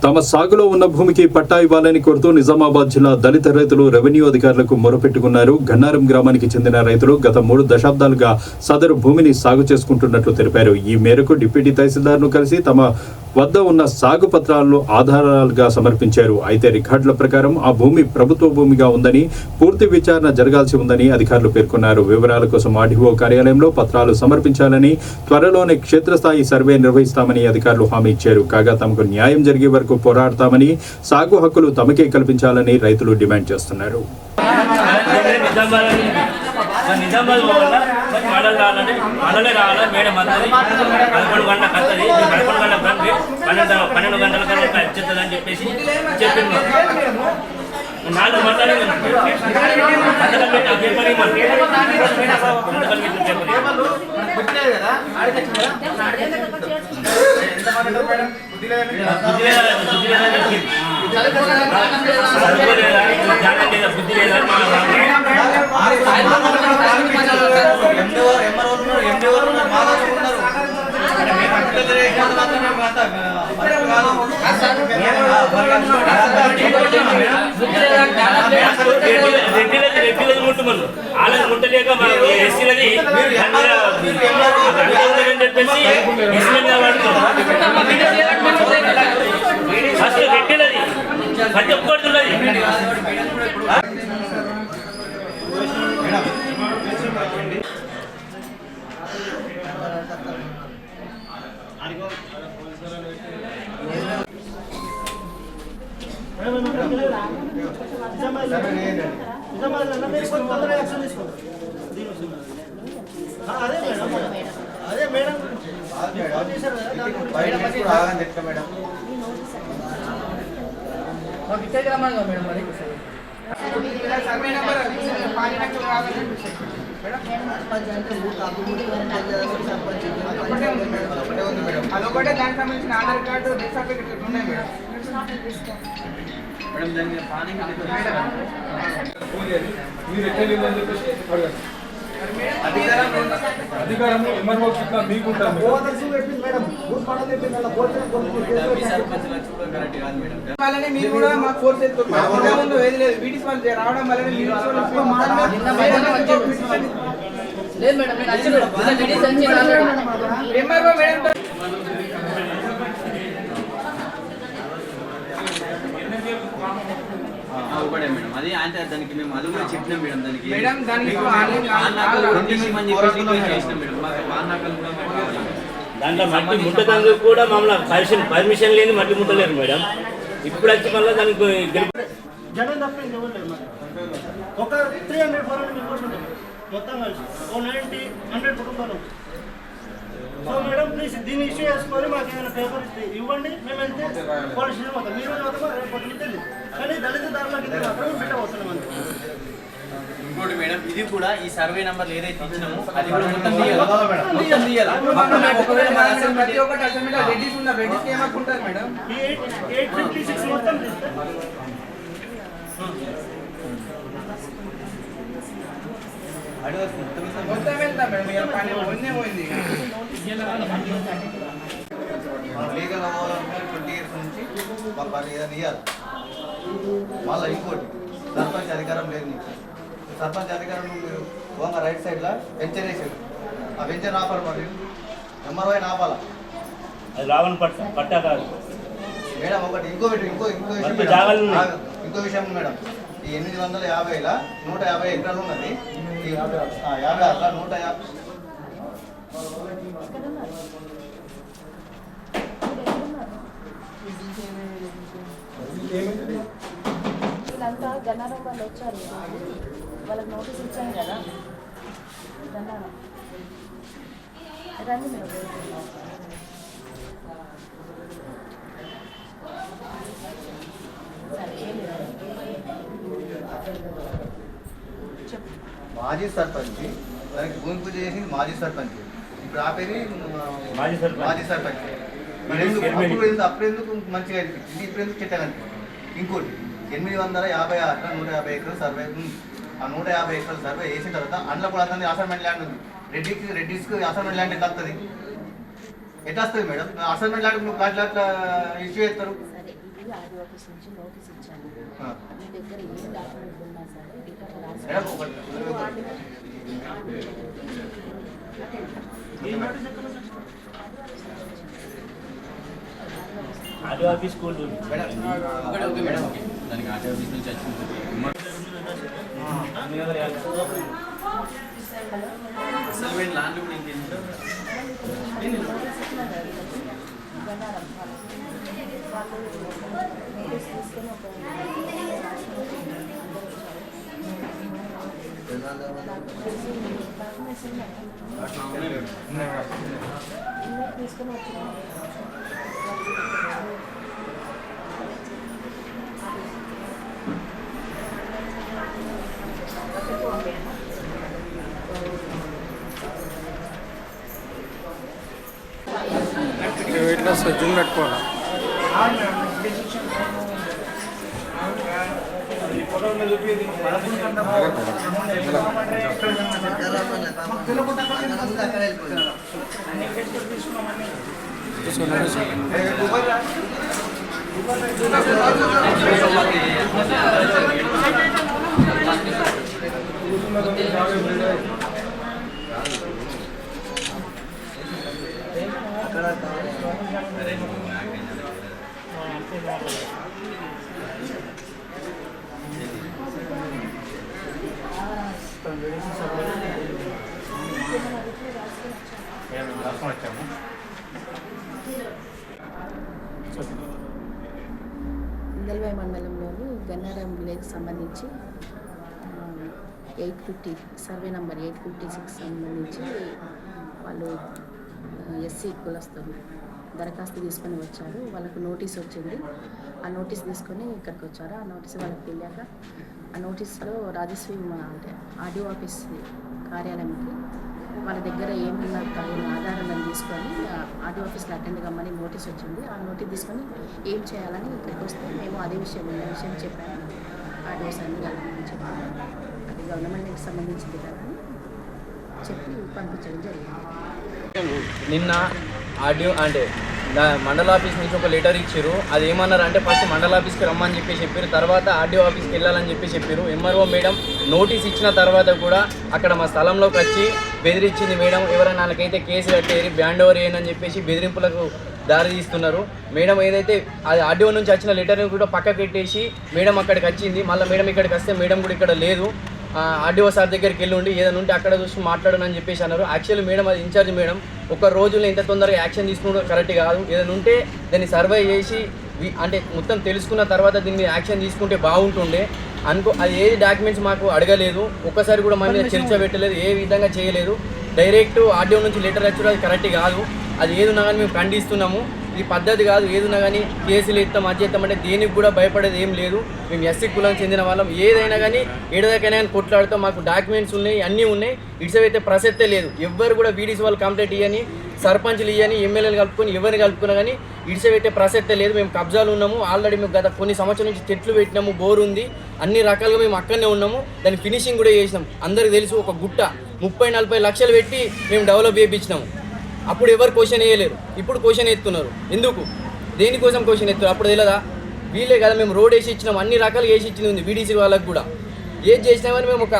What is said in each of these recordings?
తమ సాగులో ఉన్న భూమికి పట్టా ఇవ్వాలని కోరుతూ నిజామాబాద్ జిల్లా దళిత రైతులు రెవెన్యూ అధికారులకు మొరపెట్టుకున్నారు. గన్నారం గ్రామానికి చెందిన రైతులు గత 3 దశాబ్దాలుగా సదరు భూమిని సాగు చేసుకుంటున్నట్లు తెలిపారు. ఈ మేరకు డిప్యూటీ తహసీల్దార్ను కలిసి తమ వద్ద ఉన్న సాగు పత్రాలను ఆధారాలుగా సమర్పించారు. అయితే రికార్డుల ప్రకారం ఆ భూమి ప్రభుత్వ భూమిగా ఉందని, పూర్తి విచారణ జరగాల్సి ఉందని అధికారులు పేర్కొన్నారు. వివరాల కోసం ఆర్డీఓ కార్యాలయంలో పత్రాలు సమర్పించాలని, త్వరలోనే క్షేత్రస్థాయి సర్వే నిర్వహిస్తామని అధికారులు హామీ ఇచ్చారు. కాగా తమకు న్యాయం జరిగే వరకు పోరాడతామని, సాగు హక్కులు తమకే కల్పించాలని రైతులు డిమాండ్ చేస్తున్నారు. ముట్టలేక ఎస్సీలది చెప్పేసి అసలు పెట్టినది ప్రతి ఒక్కడున్నది. అదే మేడం అదొకటే దానికి సంబంధించిన ఆధార్ కార్డు డెత్ సర్టిఫికెట్ ఉన్నాయి మేడం. అధికారం మీకుంటారు. మీరు కూడా మాకు ఫోర్స్ చేస్తున్నారు. ఏది లేదు వీటిస్ వాళ్ళు రావడం వల్ల అది అంటే దానికి మేము అది కూడా చెప్పినాం మేడం. దానికి దాంట్లో మట్టి ముట్టడానికి కూడా మమ్మల్ని పర్మిషన్ లేని మట్టి ముట్టలేరు మేడం. ఇప్పుడు వచ్చి మళ్ళీ దానికి జనం తప్పింది ఎవరు లేదు. ఒక 300-400 మెంబర్స్ ఉంటారు మొత్తం కలిసి. 90-100 కుటుంబాలు. సో మేడం ప్లీజ్ దీన్ని ఇష్యూ చేసుకొని మాకు ఏమైనా పేపర్ ఇవ్వండి. మేము వెళ్తే పోలీస్ స్టేషన్ పోతాం. మీరు చదువుతాం, రేపు తెలియదు. కానీ దళిత దారులకి మాత్రం పెట్టబోతున్నాం అంతే. ఇంకోటి మేడం, ఇది కూడా ఈ సర్వే నంబర్ ఏదైతే ఇచ్చినామో అది కూడా మొత్తం తీయాలి. ప్రతి ఒక్కటి అసెంబ్లీలో రెడ్డిస్ ఉన్నారు. రెడ్డిస్ ఏమనుకుంటారు మేడం? 856 మొత్తం మొత్తం వెళ్తాం మేడం. పని పోయిందే పోయింది. లీగల్ అవ్వాలంటే 20 years నుంచి పని ఏదైనా ఇవ్వాలి. మళ్ళీ ఇంకోటి సర్పంచ్ అధికారం లేదు నీకు. సర్పంచ్ అధికారం మీరు పోగా రైట్ సైడ్లో వెంచర్ వేసారు. ఆ వెంచర్ ఆపాలి. మరి ఎంఆర్ఓ ఆపాలా? అది రావణ పట్టా కాదు మేడం. ఒకటి ఇంకో విషయం మేడం, ఈ 850లా 150 ఎకరాలు ఉన్నది. 50 అట్లా 150 వీళ్ళంతా గన్నారం వాళ్ళు వచ్చారు. వాళ్ళకి నోటీస్ ఇచ్చాను కదా. గన్నారం రండి మీరు. మాజీ సర్పంచ్ దానికి భూమి పూజ చేసింది మాజీ సర్పంచ్. ఇప్పుడు ఆ పేరు మాజీ సర్పంచ్. అప్పుడు ఎందుకు మంచిగా అనిపించింది, ఇప్పుడు ఎందుకు చెట్టగా అనిపించింది? ఇంకోటి 856 150 ఎకరాలు సర్వే. ఆ 150 ఎకరాల సర్వే వేసిన తర్వాత అందులో కూడా అతని అసైన్మెంట్ ల్యాండ్ ఉంది. రెడ్డిస్కి అసైన్మెంట్ ల్యాండ్ ఎట్లా వస్తుంది? ఎట్లా వస్తుంది మేడం? అసైన్మెంట్ ల్యాండ్ నువ్వు అట్లా ఇష్యూ చేస్తారు. చెప్పి ఆర్డీ ఆఫీస్ నుంచి నోటీస్ ఇచ్చాను. మీ దగ్గర ఏ డాక్యుమెంట్ ఉన్నా సరే రిటర్న్ రాసి ఆర్డీ ఆఫీస్ స్కూల్ తీసుకొని వచ్చిన ఇట్లా సజ్జులు పెట్టుకోవాలి. ఇందల్వై మండలంలోని గన్నారం విలేజ్కి సంబంధించి 850 సర్వే నంబర్ 856 సంబంధించి వాళ్ళు ఎస్సీ కులస్తులు దరఖాస్తు తీసుకొని వచ్చారు. వాళ్ళకు నోటీస్ వచ్చింది. ఆ నోటీస్ తీసుకొని ఇక్కడికి వచ్చారు. ఆ నోటీస్ వాళ్ళకి వెళ్ళాక ఆ నోటీస్లో రాజశ్రీ అంటే ఆర్డీఓ ఆఫీస్ కార్యాలయంకి వాళ్ళ దగ్గర ఏమన్నా తగిన ఆధారాలను తీసుకొని ఆర్డీఓ ఆఫీస్లో అటెండ్ కమ్మని నోటీస్ వచ్చింది. ఆ నోటీస్ తీసుకొని ఏం చేయాలని ఇక్కడికి వస్తే మేము అదే విషయం చెప్పాము. ఆర్డీఓస్ అన్ని కలపమని చెప్పాము. అది గవర్నమెంట్కి సంబంధించింది కదా అని చెప్పి పంపించడం జరిగింది. నిన్న ఆర్డీఓ అంటే మండల ఆఫీస్ నుంచి ఒక లెటర్ ఇచ్చారు. అది ఏమన్నారు అంటే ఫస్ట్ మండల ఆఫీస్కి రమ్మని చెప్పారు. తర్వాత ఆర్డీఓ ఆఫీస్కి వెళ్ళాలని చెప్పారు. ఎంఆర్ఓ మేడం నోటీస్ ఇచ్చిన తర్వాత కూడా అక్కడ మా స్థలంలోకి వచ్చి బెదిరించింది మేడం. ఎవరైనా వాళ్ళకైతే కేసు కట్టేది బ్యాండ్ ఓవర్ చేయనని చెప్పేసి బెదిరింపులకు దారి తీస్తున్నారు. మేడం ఏదైతే అది ఆర్డీఓ నుంచి వచ్చిన లెటర్ని కూడా పక్కకు పెట్టేసి మేడం అక్కడికి వచ్చింది. మళ్ళీ మేడం ఇక్కడికి వస్తే మేడం కూడా ఇక్కడ లేదు. ఆర్డీఓ సార్ దగ్గరికి వెళ్ళి ఉండి ఏదైనా ఉంటే అక్కడ చూసి మాట్లాడనని చెప్పేసి అన్నారు. యాక్చువల్లీ మేడం అది ఇన్ఛార్జ్ మేడం ఒక రోజులో ఇంత తొందరగా యాక్షన్ తీసుకోవడం కరెక్ట్ కాదు. ఏదైనా ఉంటే దాన్ని సర్వే చేసి అంటే మొత్తం తెలుసుకున్న తర్వాత దీన్ని యాక్షన్ తీసుకుంటే బాగుంటుండే అది ఏది డాక్యుమెంట్స్ మాకు అడగలేదు. ఒక్కసారి కూడా మన మీద చర్చ పెట్టలేదు. ఏ విధంగా చేయలేదు. డైరెక్ట్ ఆర్డీఓ నుంచి లెటర్ వచ్చి అది కరెక్ట్ కాదు. అది ఏదున్నా కానీ మేము ఖండిస్తున్నాము. ఈ పద్ధతి కాదు. ఏదున్నా కానీ కేసులు ఇస్తాం అది చేస్తామంటే దేనికి కూడా భయపడేది ఏం లేదు. మేము ఎస్సీ కులానికి చెందిన వాళ్ళం. ఏదైనా కానీ ఏడదాకైనా కానీ కొట్లాడుతాం. మాకు డాక్యుమెంట్స్ ఉన్నాయి, అన్నీ ఉన్నాయి. ఇటుసైతే ప్రసక్తే లేదు. ఎవ్వరు కూడా వీడీసీ వాళ్ళు కంప్లైంట్ ఇవ్వని, సర్పంచ్లు ఇవ్వని, ఎమ్మెల్యేలు కలుపుకొని ఎవరిని కలుపుకున్నా కానీ ఇటుసైతే ప్రసక్తే లేదు. మేము కబ్జాలు ఉన్నాము. ఆల్రెడీ మేము గత కొన్ని సంవత్సరాల నుంచి చెట్లు పెట్టినాము. బోర్ ఉంది. అన్ని రకాలుగా మేము అక్కడనే ఉన్నాము. దాని ఫినిషింగ్ కూడా చేసినాం. అందరికి తెలుసు. ఒక గుట్ట 30-40 లక్షలు పెట్టి మేము డెవలప్ చేయించినాము. అప్పుడు ఎవరు క్వశ్చన్ వేయలేరు. ఇప్పుడు క్వశ్చన్ ఎత్తున్నారు. ఎందుకు దేనికోసం క్వశ్చన్ ఎత్తున్నారు అప్పుడు తెలియదా? వీళ్ళే కదా మేము రోడ్ వేసి ఇచ్చినాం. అన్ని రకాలు వేసి ఇచ్చింది ఉంది వీడీసీ వాళ్ళకి కూడా. ఏది చేసినామని మేము ఒక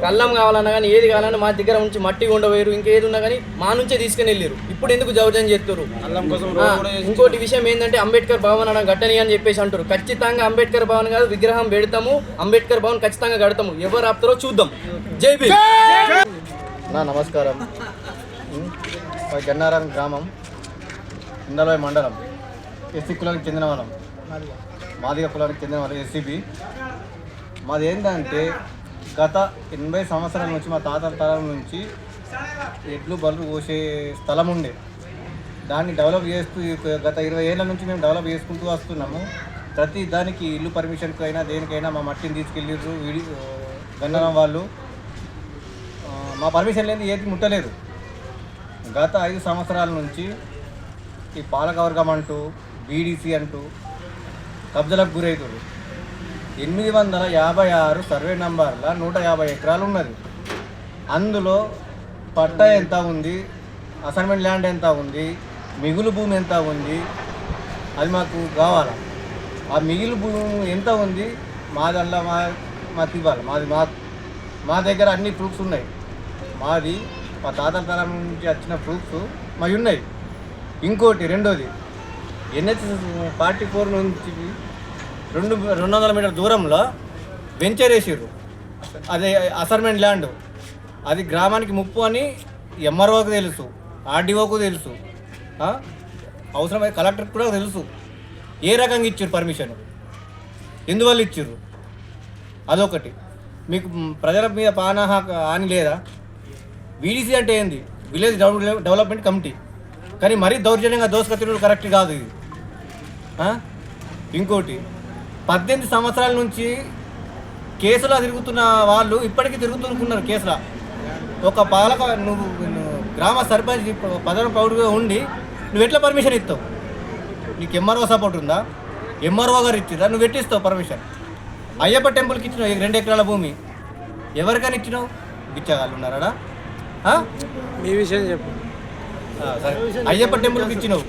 కళ్ళం కావాలన్నా కానీ ఏది కావాలన్నా మా దగ్గర నుంచి మట్టి ఉండవేరు. ఇంకేది ఉన్నా కానీ మా నుంచే తీసుకుని వెళ్ళారు. ఇప్పుడు ఎందుకు జౌర్జం చేస్తారు? ఇంకోటి విషయం ఏంటంటే అంబేద్కర్ భవన్ అన్న గట్టని అని చెప్పేసి అంటారు. ఖచ్చితంగా అంబేద్కర్ భవన్ కాదు విగ్రహం పెడతాము. అంబేద్కర్ భవన్ ఖచ్చితంగా కడతాము. ఎవరు ఆపుతారో చూద్దాం. జై భీమ్. నమస్కారం. గన్నారం గ్రామం, ఇందల్వై మండలం, ఎస్సీ కులానికి చెందిన వాళ్ళం. మాదిగ కులానికి చెందిన వాళ్ళం ఎస్సీబీ. మాది ఏంటంటే గత 80 సంవత్సరాల నుంచి మా తాతల తరం నుంచి ఎడ్లు బళ్ళు పోసే స్థలం ఉండే. దాన్ని డెవలప్ చేస్తూ గత 20 ఏళ్ళ నుంచి మేము డెవలప్ చేసుకుంటూ వస్తున్నాము. ప్రతి దానికి ఇల్లు పర్మిషన్కి అయినా దేనికైనా మా మట్టిని తీసుకెళ్ళిర్రు గన్నారం వాళ్ళు. మా పర్మిషన్ లేని ఏది ముట్టలేదు. గత 5 సంవత్సరాల నుంచి ఈ పాలకవర్గం అంటూ బీడీసీ అంటూ కబ్జలకు గురవుతారు. 856 సర్వే నంబర్ల 150 ఎకరాలు ఉన్నది. అందులో పట్టా ఎంత ఉంది, అసైన్మెంట్ ల్యాండ్ ఎంత ఉంది, మిగులు భూమి ఎంత ఉంది, అది మాకు కావాలా. ఆ మిగిలి భూమి ఎంత ఉంది మా దాంట్లో మాకు ఇవ్వాలి. మా దగ్గర అన్ని ప్రూఫ్స్ ఉన్నాయి. మాది మా తాతల తరం నుంచి వచ్చిన ప్రూఫ్స్ మావి ఉన్నాయి. ఇంకోటి రెండోది NH 44 నుంచి 200 మీటర్ దూరంలో వెంచర్ వేసారు. అదే అసైన్మెంట్ ల్యాండ్. అది గ్రామానికి ముప్పు అని MROకు తెలుసు, RDOకు తెలుసు, అవసరమైన కలెక్టర్కి కూడా తెలుసు. ఏ రకంగా ఇచ్చారు పర్మిషన్, ఎందువల్ల ఇచ్చారు, అదొకటి. మీకు ప్రజల మీద హాని లేదా? VDC అంటే ఏంది? Village development committee. కానీ మరీ దౌర్జన్యంగా దోసుకొచ్చినప్పుడు కరెక్ట్ కాదు ఇది. ఇంకోటి 18 సంవత్సరాల నుంచి కేసులో తిరుగుతున్న వాళ్ళు ఇప్పటికీ తిరుగుతున్నారు కేసులో. ఒక పాలక నువ్వు గ్రామ సర్పంచ్ పదవి పౌరుగా ఉండి నువ్వు ఎట్లా పర్మిషన్ ఇస్తావు? నీకు MRO సపోర్ట్ ఉందా? MRO గారు ఇచ్చిరా? నువ్వు ఎట్టిస్తావు పర్మిషన్? అయ్యప్ప టెంపుల్కి ఇచ్చినావు 2 ఎకరాల భూమి, ఎవరికైనా ఇచ్చినావు? బిచ్చగాళ్ళు ఉన్నారా? మీ విషయం చెప్పు. అయ్యప్ప టెంపుల్కి ఇచ్చినావు.